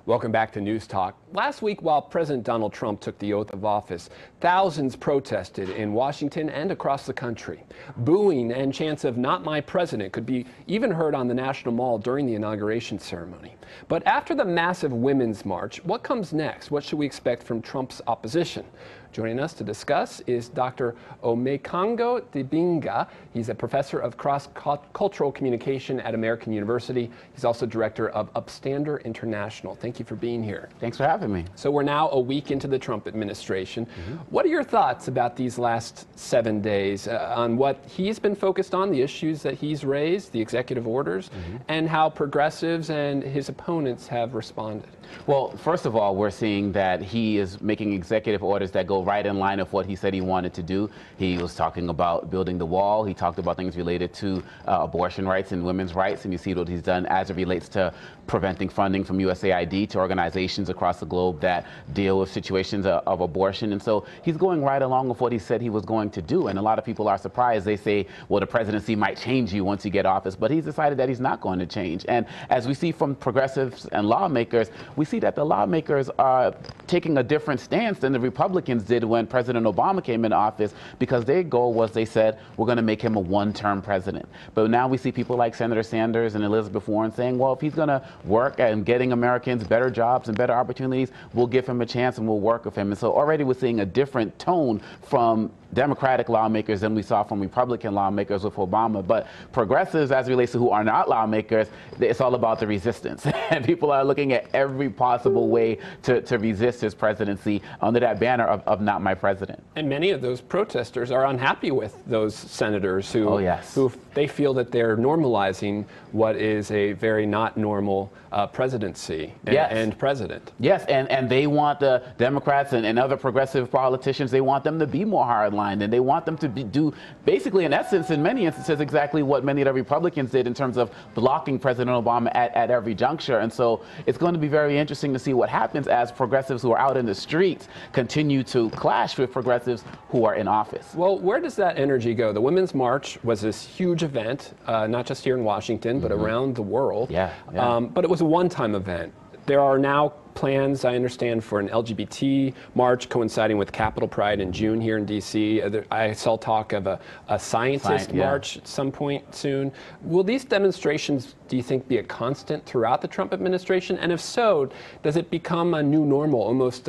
Welcome back to Newstalk. Last week, while President Donald Trump took the oath of office, thousands protested in Washington and across the country. Booing and chants of "Not my president" could be even heard on the National Mall during the inauguration ceremony. But after the massive Women's March, what comes next? What should we expect from Trump's opposition? Joining us to discuss is Dr. Omekongo Dibinga. He's a professor of cross-cultural communication at American University. He's also director of Upstander International. Thank you for being here. Thanks for having me. So we're now a week into the Trump administration. What are your thoughts about these last 7 days on what he's been focused on, the issues that he's raised, the executive orders, and how progressives and his opponents have responded? Well, first of all, we're seeing that he is making executive orders that go right in line of what he said he wanted to do. He was talking about building the wall. He talked about things related to abortion rights and women's rights, and you see what he's done as it relates to preventing funding from USAID to organizations across the globe that deal with situations of abortion. And so he's going right along with what he said he was going to do. And a lot of people are surprised. They say, well, the presidency might change you once you get office, but he's decided that he's not going to change. And as we see from progressives and lawmakers, we see that the lawmakers are taking a different stance than the Republicans did when President Obama came into office, because their goal was, they said, we're going to make him a one-term president. But now we see people like Senator Sanders and Elizabeth Warren saying, well, if he's going to work at getting Americans better jobs and better opportunities, we'll give him a chance and we'll work with him. And so already we're seeing a different tone from Democratic lawmakers than we saw from Republican lawmakers with Obama. But progressives, as it relates to who are not lawmakers, it's all about the resistance. And people are looking at every possible way to resist his presidency under that banner of "Not my president." And many of those protesters are unhappy with those senators who, who they feel that they're normalizing what is a very not normal presidency and president. Yes, and they want the Democrats and other progressive politicians, they want them to be more hardline, and they want them to do basically, in essence, in many instances, exactly what many of the Republicans did in terms of blocking President Obama at every juncture. And so it's going to be very interesting to see what happens as progressives who are out in the streets continue to clash with progressives who are in office. Well, where does that energy go? The Women's March was this huge event, not just here in Washington, but around the world. But it was a one-time event. There are now plans, I understand, for an LGBT march coinciding with Capitol Pride in June here in D.C. I saw talk of a scientist march at some point soon. Will these demonstrations, do you think, be a constant throughout the Trump administration? And if so, does it become a new normal, almost?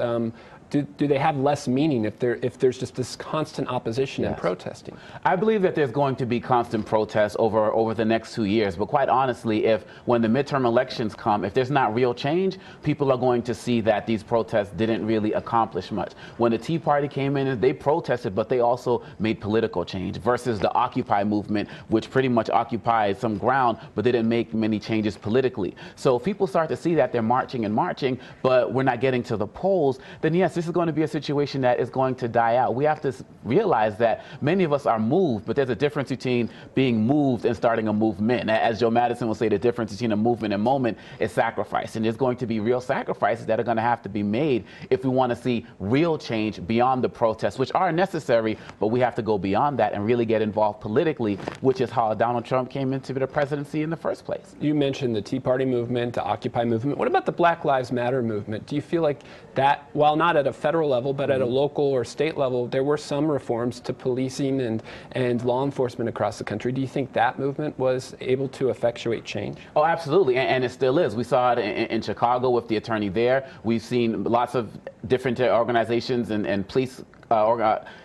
Do they have less meaning if there's just this constant opposition and protesting? I believe that there's going to be constant protests over the next 2 years. But quite honestly, when the midterm elections come, if there's not real change, people are going to see that these protests didn't really accomplish much. When the Tea Party came in, they protested, but they also made political change, versus the Occupy movement, which pretty much occupied some ground, but they didn't make many changes politically. So if people start to see that they're marching and marching, but we're not getting to the polls, then yes, this is going to be a situation that is going to die out. We have to realize that many of us are moved, but there's a difference between being moved and starting a movement. As Joe Madison will say, the difference between a movement and moment is sacrifice. And there's going to be real sacrifices that are going to have to be made if we want to see real change beyond the protests, which are necessary, but we have to go beyond that and really get involved politically, which is how Donald Trump came into the presidency in the first place. You mentioned the Tea Party movement, the Occupy movement. What about the Black Lives Matter movement? Do you feel like that, while not at a federal level, but at a local or state level, there were some reforms to policing and law enforcement across the country? Do you think that movement was able to effectuate change? Oh, absolutely, and it still is. We saw it in Chicago with the attorney there. We've seen lots of different organizations and police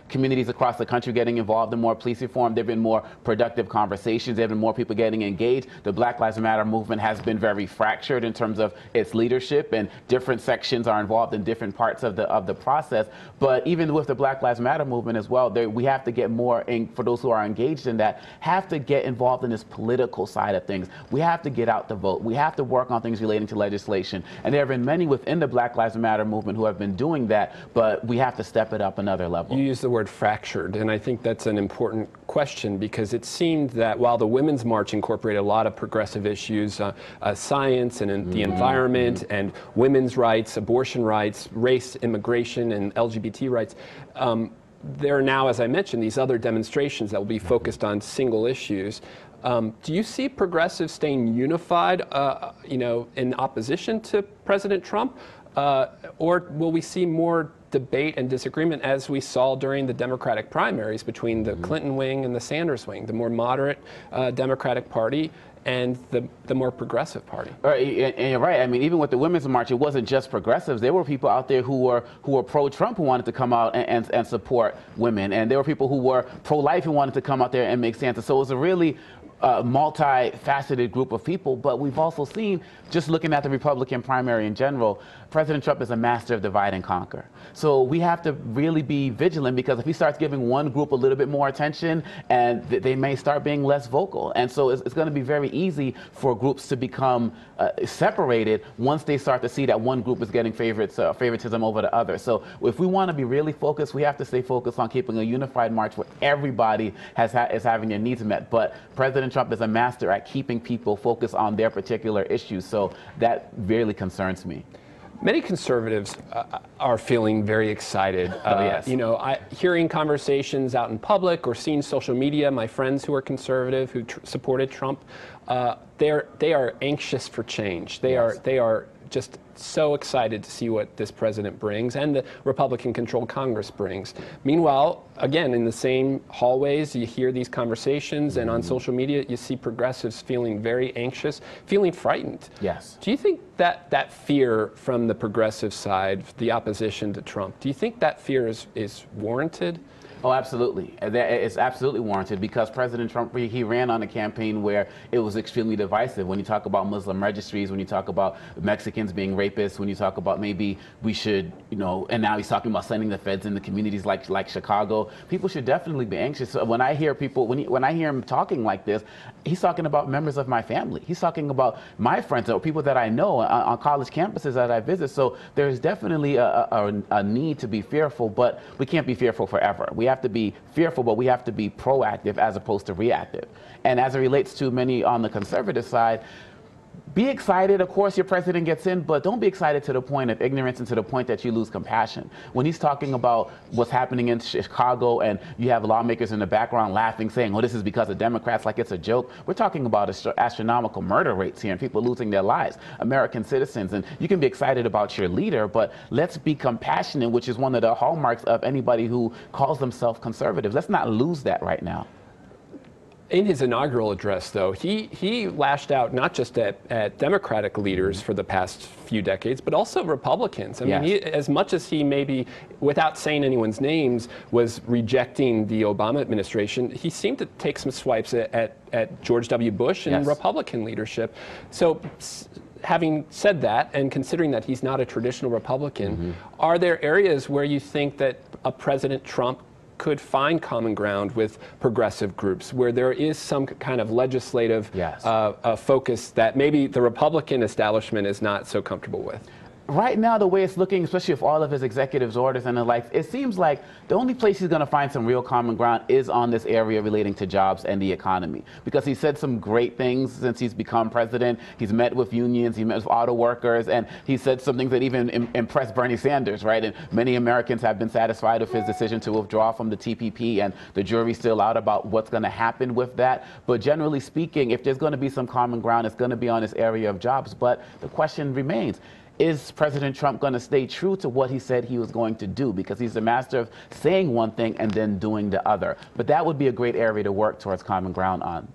communities across the country getting involved in more police reform. There have been more productive conversations. There have been more people getting engaged. The Black Lives Matter movement has been very fractured in terms of its leadership, and different sections are involved in different parts of the process. But even with the Black Lives Matter movement as well, we have to get more, for those who are engaged in that, have to get involved in this political side of things. We have to get out the vote. We have to work on things relating to legislation. And there have been many within the Black Lives Matter movement who have been doing that, but we have to step it up another level. You use the word fractured, and I think that's an important question, because it seemed that while the Women's March incorporated a lot of progressive issues, science and the environment and women's rights, abortion rights, race, immigration, and LGBT rights, there are now, as I mentioned, these other demonstrations that will be focused on single issues. Do you see progressives staying unified, in opposition to President Trump? Or will we see more debate and disagreement as we saw during the Democratic primaries between the Clinton wing and the Sanders wing, the more moderate Democratic Party and the more progressive party? And you're right. I mean, even with the Women's March, it wasn't just progressives. There were people out there who were pro-Trump who wanted to come out and support women. And there were people who were pro-life who wanted to come out there and make stances. So it was a really multifaceted group of people. But we've also seen, just looking at the Republican primary in general, President Trump is a master of divide and conquer. So we have to really be vigilant, because if he starts giving one group a little bit more attention, and they may start being less vocal. And so it's going to be very easy for groups to become separated once they start to see that one group is getting favoritism over the other. So if we want to be really focused, we have to stay focused on keeping a unified march where everybody is having their needs met. But President Trump is a master at keeping people focused on their particular issues. So that really concerns me. Many conservatives are feeling very excited. Yes. Hearing conversations out in public or seeing social media, my friends who are conservative, who supported Trump, they are anxious for change. They are just so excited to see what this president brings and the Republican-controlled Congress brings. Meanwhile, again, in the same hallways, you hear these conversations, and on social media, you see progressives feeling very anxious, feeling frightened. Yes. Do you think that fear from the progressive side, the opposition to Trump, do you think that fear is warranted? Oh, absolutely. It's absolutely warranted, because President Trump, he ran on a campaign where it was extremely divisive. When you talk about Muslim registries, when you talk about Mexicans being rapists, when you talk about maybe we should, and now he's talking about sending the feds into communities like Chicago, people should definitely be anxious. So when I hear people, when I hear him talking like this, he's talking about members of my family. He's talking about my friends or people that I know on college campuses that I visit. So there's definitely a need to be fearful, but we can't be fearful forever. We have to be fearful, but we have to be proactive as opposed to reactive. And as it relates to many on the conservative side, be excited, of course, your president gets in, but don't be excited to the point of ignorance and to the point that you lose compassion. When he's talking about what's happening in Chicago and you have lawmakers in the background laughing, saying, oh, this is because of Democrats, like it's a joke. We're talking about astronomical murder rates here and people losing their lives, American citizens. And you can be excited about your leader, but let's be compassionate, which is one of the hallmarks of anybody who calls themselves conservative. Let's not lose that right now. In his inaugural address, though, he lashed out not just at Democratic leaders for the past few decades, but also Republicans. I mean, as much as he maybe, without saying anyone's names, was rejecting the Obama administration, he seemed to take some swipes at George W. Bush and Republican leadership. So, having said that, and considering that he's not a traditional Republican, are there areas where you think that a President Trump could find common ground with progressive groups, where there is some kind of legislative focus that maybe the Republican establishment is not so comfortable with? Right now, the way it's looking, especially with all of his executive orders and the like, it seems like the only place he's going to find some real common ground is on this area relating to jobs and the economy. Because he said some great things since he's become president. He's met with unions, he met with auto workers, and he said some things that even impressed Bernie Sanders, right? And many Americans have been satisfied with his decision to withdraw from the TPP, and the jury's still out about what's going to happen with that. But generally speaking, if there's going to be some common ground, it's going to be on this area of jobs. But the question remains, is President Trump going to stay true to what he said he was going to do? Because he's the master of saying one thing and then doing the other. But that would be a great area to work towards common ground on.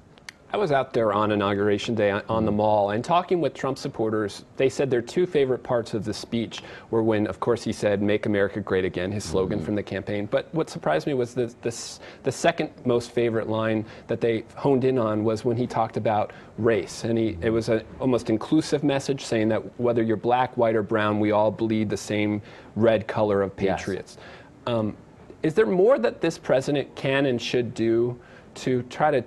I was out there on Inauguration Day on the Mall, and talking with Trump supporters, they said their two favorite parts of the speech were when, of course, he said, "Make America Great Again," his slogan from the campaign. But what surprised me was the second most favorite line that they honed in on was when he talked about race. And it was an almost inclusive message, saying that whether you're black, white, or brown, we all bleed the same red color of patriots. Is there more that this president can and should do to try to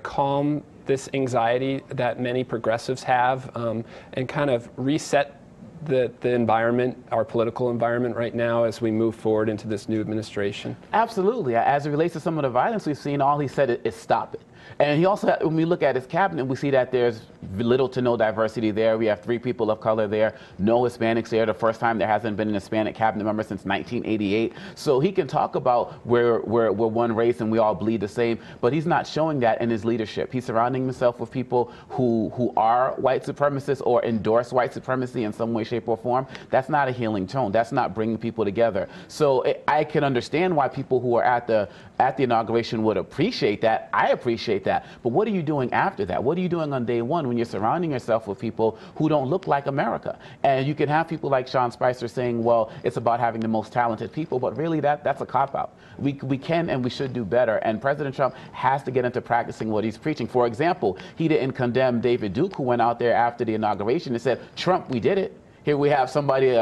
calm this anxiety that many progressives have, and kind of reset the environment, our political environment right now as we move forward into this new administration? Absolutely. As it relates to some of the violence we've seen, all he said is stop it. And he also, when we look at his cabinet, we see that there's little to no diversity there. We have 3 people of color there, no Hispanics there. The first time there hasn't been an Hispanic cabinet member since 1988. So he can talk about we're one race and we all bleed the same, but he's not showing that in his leadership. He's surrounding himself with people who are white supremacists or endorse white supremacy in some way, shape, or form. That's not a healing tone. That's not bringing people together. So I can understand why people who are at the inauguration would appreciate that. I appreciate that. But what are you doing after that? What are you doing on day one when you're surrounding yourself with people who don't look like America? And you can have people like Sean Spicer saying, well, it's about having the most talented people, but really that's a cop-out. We can and we should do better. And President Trump has to get into practicing what he's preaching. For example, he didn't condemn David Duke, who went out there after the inauguration and said, Trump, we did it. Here we have somebody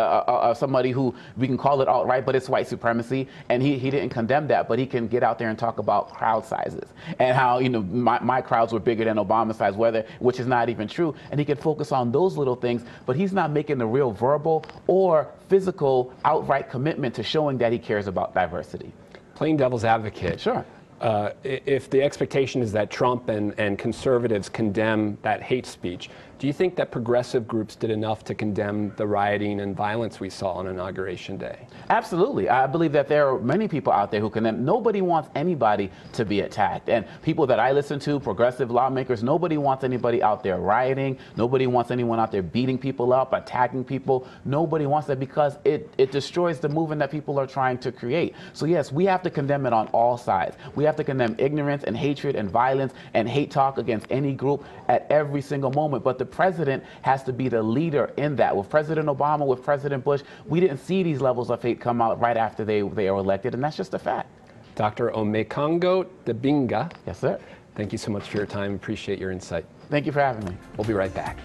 who we can call it alt-right, but it's white supremacy, and he didn't condemn that, but he can get out there and talk about crowd sizes and how, you know, my crowds were bigger than Obama's size, which is not even true, and he can focus on those little things, but he's not making the real verbal or physical outright commitment to showing that he cares about diversity. Playing devil's advocate. Sure. If the expectation is that Trump and conservatives condemn that hate speech, do you think that progressive groups did enough to condemn the rioting and violence we saw on Inauguration Day? Absolutely. I believe that there are many people out there who condemn. Nobody wants anybody to be attacked. And people that I listen to, progressive lawmakers, nobody wants anybody out there rioting. Nobody wants anyone out there beating people up, attacking people. Nobody wants that because it destroys the movement that people are trying to create. So yes, we have to condemn it on all sides. We have to condemn ignorance and hatred and violence and hate talk against any group at every single moment. But the president has to be the leader in that. With President Obama, with President Bush, we didn't see these levels of hate come out right after they were elected, and that's just a fact. Dr. Omekongo Dibinga. Yes, sir. Thank you so much for your time. Appreciate your insight. Thank you for having me. We'll be right back.